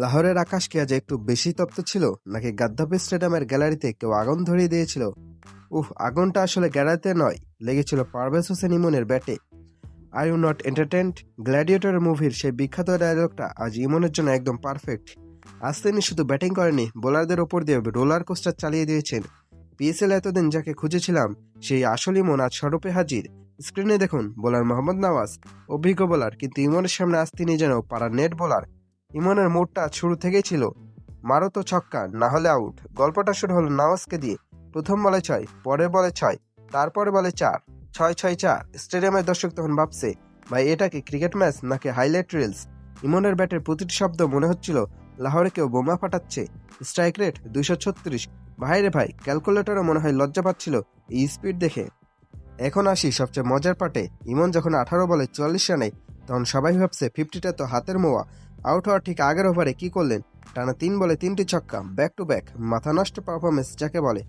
লাহোরের আকাশ কি আজ একটু বেশি তপ্ত ছিল, নাকি গাদ্দাফি স্টেডিয়ামের গ্যালারিতে কেউ আগুন ধরিয়ে দিয়েছিল? আগুনটা আসলে গ্যালারিতে নয়, লেগেছিল পারভেজ হোসেন ইমনের ব্যাটে। Are you not entertained gladiator মুভির সেই বিখ্যাত ডায়লগটা আজ ইমনের জন্য একদম পারফেক্ট। আজ তিনি শুধু ব্যাটিং করেনি, বোলারদের ওপর দিয়ে রোলার কোস্টার চালিয়ে দিয়েছেন। পিএসএল এতদিন যাকে খুঁজেছিলাম, সেই আসল ইমন আজ স্বরূপে হাজির। স্ক্রিনে দেখুন বোলার মোহাম্মদ নওয়াজ, অভিজ্ঞ বোলার, কিন্তু ইমনের সামনে আজ তিনি যেন পাড়ার নেট বোলার। ইমনের মুডটা শুরু থেকেই ছিল, মারো তো ছক্কা, না হলে আউট। গল্পটা শুরু হলো নওয়াজকে দিয়ে। প্রথম বলে 6, পরের বলে 6, তারপরে বলে 4, 6-6-4। স্টেডিয়ামের দর্শক তখন ভাবছে, ভাই এটা কি ক্রিকেট ম্যাচ নাকি হাইলাইট রিলস? ইমনের ব্যাটের প্রতিটি শব্দ মনে হচ্ছিল লাহোরে কেউ বোমা ফাটাচ্ছে। Strike rate 236। ভাইরে ভাই, ক্যালকুলেটরে মনে হয় লজ্জা পাচ্ছিল এই স্পিড দেখে। এখন আসি সবচেয়ে মজার পার্টে। ইমন যখন 18 বলে 44 রানে, তখন সবাই ভাবছে 50টা তো হাতের মোয়া। আউট হওয়ার ঠিক আগের ওভারে কি করলেন, টানা 3 বলে 3টি ছক্কা, ব্যাক টু ব্যাক, মাথা নষ্ট পারফরমেন্স যাকে বলে।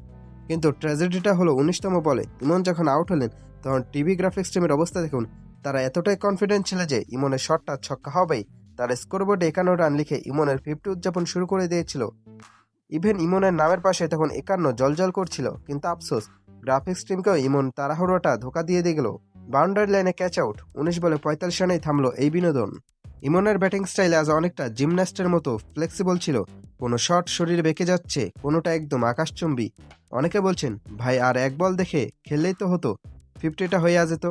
কিন্তু ট্র্যাজেডিটা হলো 19তম বলে ইমন যখন আউট হলেন, তখন টিভি গ্রাফিক্স টিমের অবস্থা দেখুন। তারা এতটাই কনফিডেন্ট ছিল যে ইমনের শটটা ছক্কা হবেই। তারা স্কোরবোর্ডে 51 রান লিখে ইমনের 50 উদযাপন শুরু করে দিয়েছিল। ইভেন ইমনের নামের পাশে তখন 51 জলজল করছিল। কিন্তু আফসোস, গ্রাফিক্স টিমকেও ইমন তাড়াহুড়োটা ধোকা দিয়ে গেল। বাউন্ডারি লাইনে ক্যাচ আউট। 19 বলে 45 রানেই থামলো এই বিনোদন। ইমনের ব্যাটিং স্টাইল আজ অনেকটা জিমন্যাস্টের মতো ফ্লেক্সিবল ছিল। কোনো শট শরীরে বেঁকে যাচ্ছে, কোনোটা একদম আকাশচুম্বী। অনেকে বলছেন, ভাই আর এক বল দেখে খেললেই তো হতো, 50টা হয়ে যেত।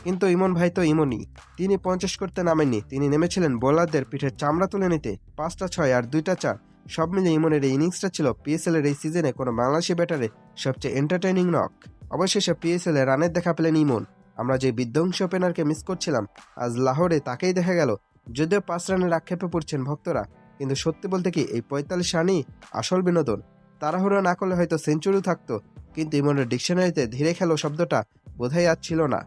কিন্তু ইমন ভাই তো ইমনই। তিনি 50 করতে নামেননি, তিনি নেমেছিলেন বোলারদের পিঠের চামড়া তুলে নিতে। 5টা 6 আর 2টা 4, সব মিলে ইমনের এই ইনিংসটা ছিল পিএসএল এর এই সিজনে কোনো বাংলাদেশি ব্যাটারে সবচেয়ে এন্টারটেইনিং নক। অবশেষে পিএসএল এ রানের দেখা পেলেন ইমন। আমরা যে বিধ্বংসী ওপেনারকে মিস করছিলাম, আজ লাহোরে তাকেই দেখা গেল। যদিও 5 রানের আক্ষেপে পড়ছেন ভক্তরা, কিন্তু সত্যি বলতে কি এই 45 রানই আসল বিনোদন। তাড়াহুড়ো না করলে হয়তো সেঞ্চুরিও থাকতো, কিন্তু ইমনের ডিকশনারিতে ধীরে খেলো শব্দটা বোধহয় আজ ছিল না।